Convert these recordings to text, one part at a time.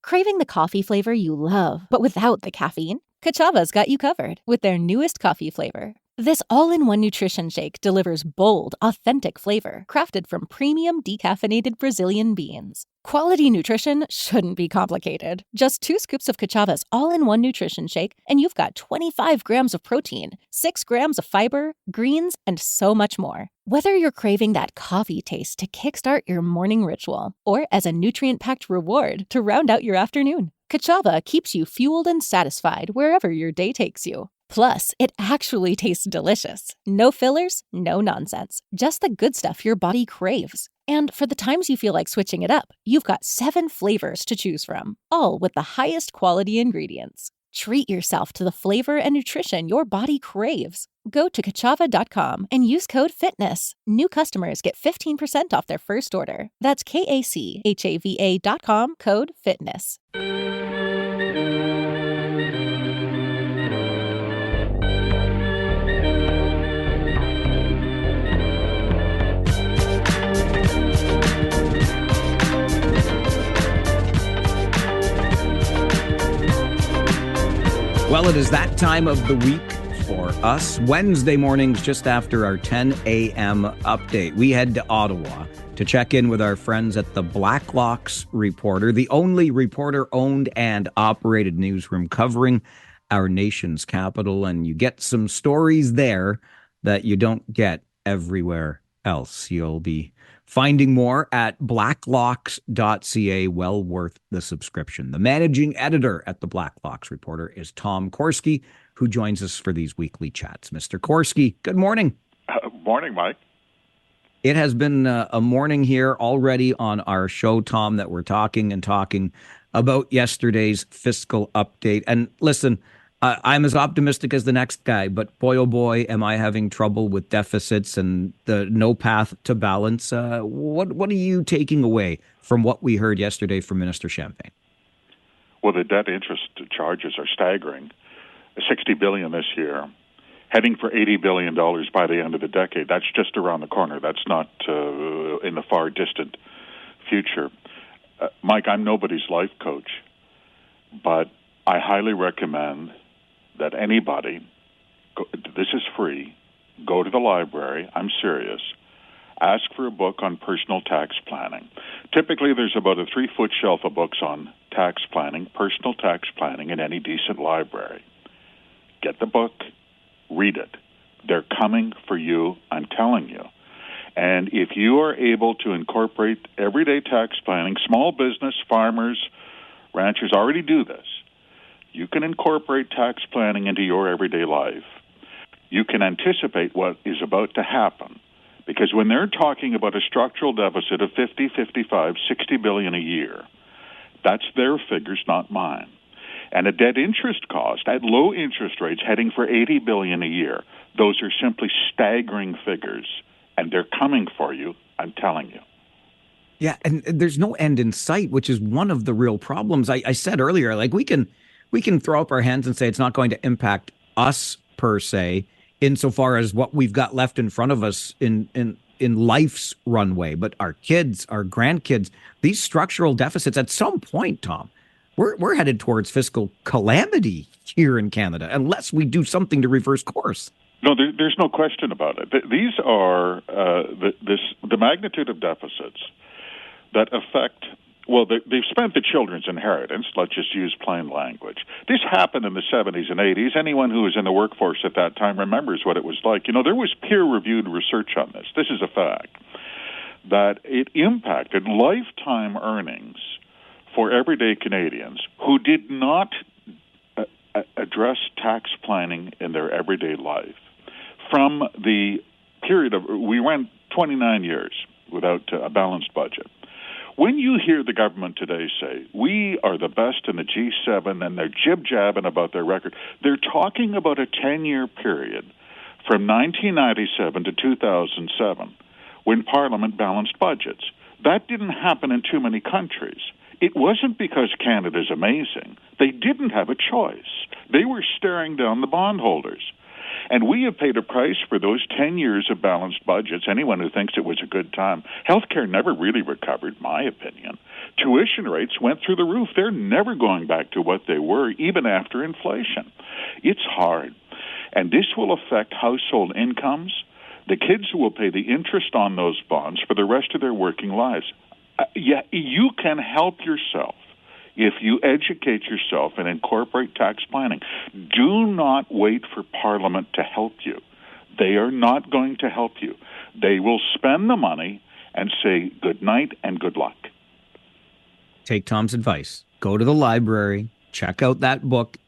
Craving the coffee flavor you love, but without the caffeine? Kachava's got you covered with their newest coffee flavor. This all-in-one nutrition shake delivers bold, authentic flavor crafted from premium decaffeinated Brazilian beans. Quality nutrition shouldn't be complicated. Just 2 scoops of Kachava's all-in-one nutrition shake, and you've got 25 grams of protein, 6 grams of fiber, greens, and so much more. Whether you're craving that coffee taste to kickstart your morning ritual, or as a nutrient-packed reward to round out your afternoon, Kachava keeps you fueled and satisfied wherever your day takes you. Plus, it actually tastes delicious. No fillers, no nonsense. Just the good stuff your body craves. And for the times you feel like switching it up, you've got 7 flavors to choose from, all with the highest quality ingredients. Treat yourself to the flavor and nutrition your body craves. Go to kachava.com and use code FITNESS. New customers get 15% off their first order. That's KACHAVA.com, code FITNESS. Well, it is that time of the week for us. Wednesday mornings, just after our 10 a.m. update, we head to Ottawa to check in with our friends at the Blacklock's Reporter, the only reporter-owned and operated newsroom covering our nation's capital. And you get some stories there that you don't get everywhere else. You'll be finding more at blacklocks.ca, well worth the subscription. The managing editor at the Blacklock's Reporter is Tom Korski, who joins us for these weekly chats. Mr. Korski, good morning. Morning, Mike. It has been a morning here already on our show, Tom, that we're talking about yesterday's fiscal update. And listen, I'm as optimistic as the next guy, but boy, oh boy, am I having trouble with deficits and the no path to balance. What are you taking away from what we heard yesterday from Minister Champagne? Well, the debt interest charges are staggering. $60 billion this year, heading for $80 billion by the end of the decade. That's just around the corner. That's not in the far distant future. Mike, I'm nobody's life coach, but I highly recommend that anybody, this is free, go to the library, I'm serious, ask for a book on personal tax planning. Typically, there's about a 3-foot shelf of books on tax planning, personal tax planning, in any decent library. Get the book, read it. They're coming for you, I'm telling you. And if you are able to incorporate everyday tax planning, small business, farmers, ranchers already do this. You can incorporate tax planning into your everyday life. You can anticipate what is about to happen. Because when they're talking about a structural deficit of 50, 55, 60 billion a year, that's their figures, not mine. And a debt interest cost at low interest rates heading for 80 billion a year, those are simply staggering figures. And they're coming for you, I'm telling you. Yeah, and there's no end in sight, which is one of the real problems. I said earlier, like we can throw up our hands and say it's not going to impact us per se, insofar as what we've got left in front of us in life's runway. But our kids, our grandkids, these structural deficits, at some point, Tom, we're headed towards fiscal calamity here in Canada, unless we do something to reverse course. No, there's no question about it. These are the magnitude of deficits that affect. Well, they've spent the children's inheritance. Let's just use plain language. This happened in the 70s and 80s. Anyone who was in the workforce at that time remembers what it was like. You know, there was peer-reviewed research on this. This is a fact. That it impacted lifetime earnings for everyday Canadians who did not address tax planning in their everyday life. From the period of, we went 29 years without a balanced budget. When you hear the government today say, we are the best in the G7, and they're jib-jabbing about their record, they're talking about a 10-year period from 1997 to 2007 when Parliament balanced budgets. That didn't happen in too many countries. It wasn't because Canada's amazing. They didn't have a choice. They were staring down the bondholders. And we have paid a price for those 10 years of balanced budgets. Anyone who thinks it was a good time, healthcare never really recovered, my opinion. Tuition rates went through the roof. They're never going back to what they were, even after inflation. It's hard. And this will affect household incomes. The kids will pay the interest on those bonds for the rest of their working lives. Yeah, you can help yourself if you educate yourself and incorporate tax planning. Do not wait for Parliament to help you. They are not going to help you. They will spend the money and say good night and good luck. Take Tom's advice. Go to the library, check out that book,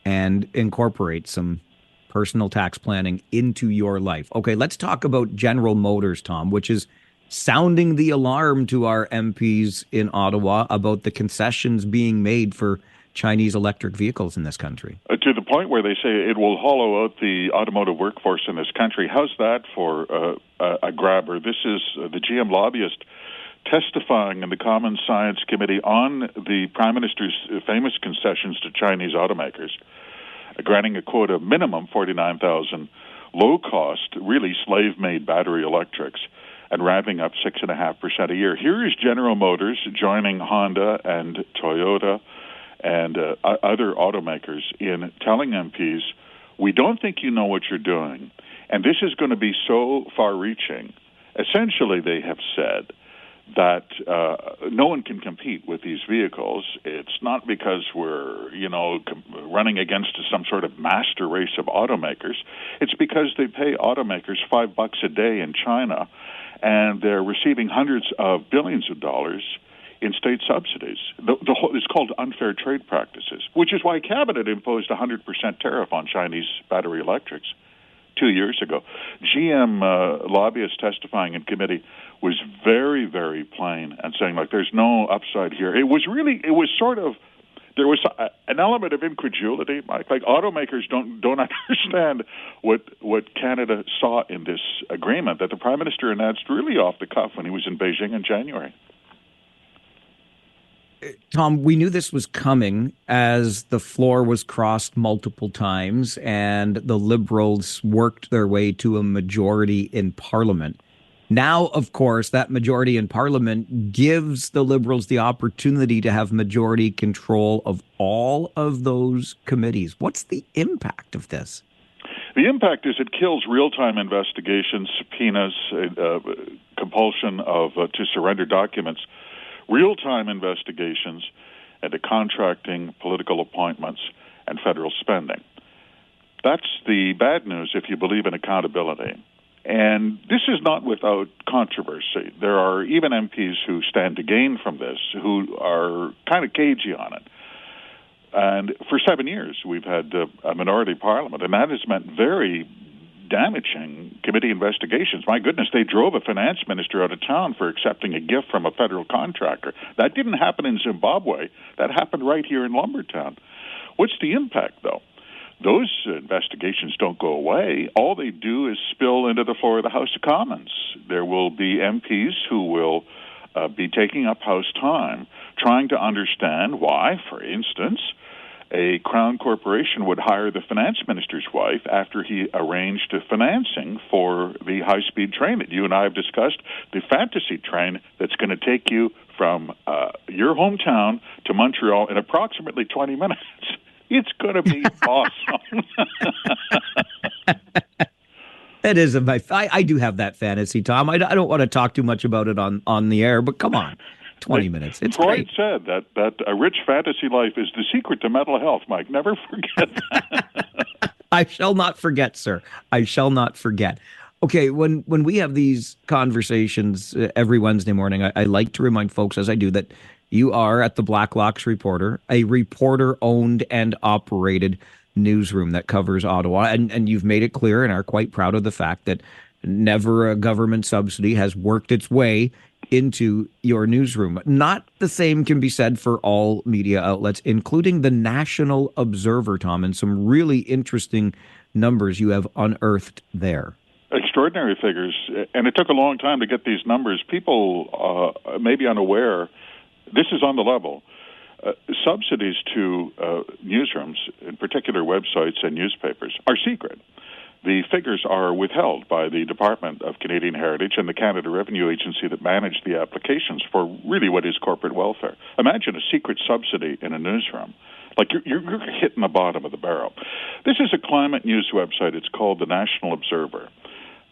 and incorporate some personal tax planning into your life. Okay, let's talk about General Motors, Tom, which is sounding the alarm to our MPs in Ottawa about the concessions being made for Chinese electric vehicles in this country. To the point where they say it will hollow out the automotive workforce in this country. How's that for a grabber? This is the GM lobbyist testifying in the Common Science Committee on the Prime Minister's famous concessions to Chinese automakers, granting a quota of minimum 49,000 low-cost, really slave-made battery electrics, and ramping up 6.5% a year. Here is General Motors joining Honda and Toyota and other automakers in telling MPs, we don't think you know what you're doing, and this is going to be so far-reaching. Essentially, they have said that no one can compete with these vehicles. It's not because we're, running against some sort of master race of automakers. It's because they pay automakers $5 a day in China, and they're receiving hundreds of billions of dollars in state subsidies. It's called unfair trade practices, which is why Cabinet imposed a 100% tariff on Chinese battery electrics 2 years ago. GM lobbyists testifying in committee was very, very plain and saying, there's no upside here. There was an element of incredulity, Mike. Automakers don't understand what Canada saw in this agreement that the Prime Minister announced really off the cuff when he was in Beijing in January. Tom, we knew this was coming as the floor was crossed multiple times and the Liberals worked their way to a majority in Parliament. Now, of course, that majority in Parliament gives the Liberals the opportunity to have majority control of all of those committees. What's the impact of this? The impact is it kills real-time investigations, subpoenas, compulsion to surrender documents, real-time investigations into contracting, political appointments, and federal spending. That's the bad news if you believe in accountability. And this is not without controversy. There are even MPs who stand to gain from this, who are kind of cagey on it. And for 7 years, we've had a minority parliament, and that has meant very damaging committee investigations. My goodness, they drove a finance minister out of town for accepting a gift from a federal contractor. That didn't happen in Zimbabwe. That happened right here in Lumbertown. What's the impact, though? Those investigations don't go away. All they do is spill into the floor of the House of Commons. There will be MPs who will be taking up House time trying to understand why, for instance, a Crown corporation would hire the finance minister's wife after he arranged financing for the high-speed train that you and I have discussed, the fantasy train that's going to take you from your hometown to Montreal in approximately 20 minutes. It's going to be awesome. It is. I do have that fantasy, Tom. I don't want to talk too much about it on the air, but come on. 20 minutes. It's Freud great. said that a rich fantasy life is the secret to mental health, Mike. Never forget that. I shall not forget, sir. I shall not forget. Okay, when we have these conversations every Wednesday morning, I like to remind folks, as I do, that you are at the Blacklock's Reporter, a reporter-owned and operated newsroom that covers Ottawa. And you've made it clear and are quite proud of the fact that never a government subsidy has worked its way into your newsroom. Not the same can be said for all media outlets, including the National Observer, Tom, and some really interesting numbers you have unearthed there. Extraordinary figures, and it took a long time to get these numbers. People may be unaware, this is on the level. subsidies to newsrooms, in particular websites and newspapers, are secret. The figures are withheld by the Department of Canadian Heritage and the Canada Revenue Agency that manage the applications for really what is corporate welfare. Imagine a secret subsidy in a newsroom. Like you're hitting the bottom of the barrel. This is a climate news website. It's called the National Observer.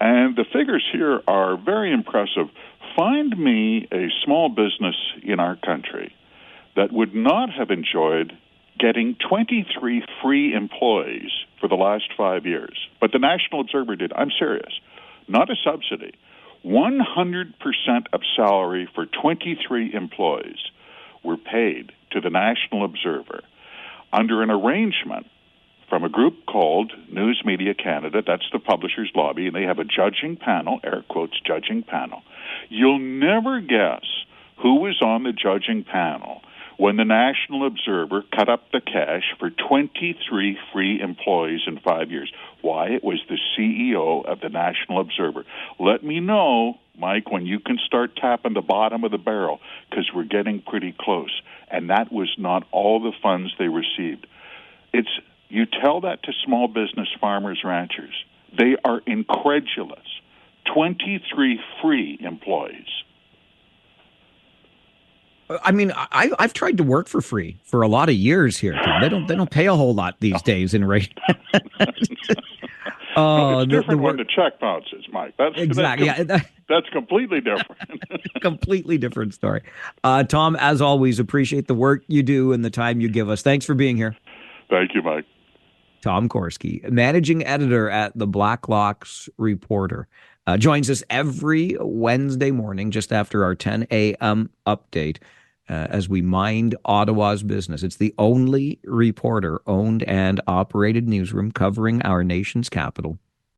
And the figures here are very impressive. Find me a small business in our country that would not have enjoyed getting 23 free employees for the last 5 years. But the National Observer did. I'm serious. Not a subsidy. 100% of salary for 23 employees were paid to the National Observer under an arrangement from a group called News Media Canada. That's the publishers' lobby, and they have a judging panel, air quotes, judging panel. You'll never guess who was on the judging panel when the National Observer cut up the cash for 23 free employees in 5 years. Why? It was the CEO of the National Observer. Let me know, Mike, when you can start tapping the bottom of the barrel, because we're getting pretty close. And that was not all the funds they received. You tell that to small business farmers, ranchers. They are incredulous. 23 free employees. I mean, I've tried to work for free for a lot of years here. They don't pay a whole lot these days in rate. No, it's different when the check bounces, Mike. Exactly. That's completely different. Completely different story. Tom, as always, appreciate the work you do and the time you give us. Thanks for being here. Thank you, Mike. Tom Korski, managing editor at the Blacklock's Reporter, joins us every Wednesday morning just after our 10 a.m. update as we mind Ottawa's business. It's the only Reporter-owned and operated newsroom covering our nation's capital.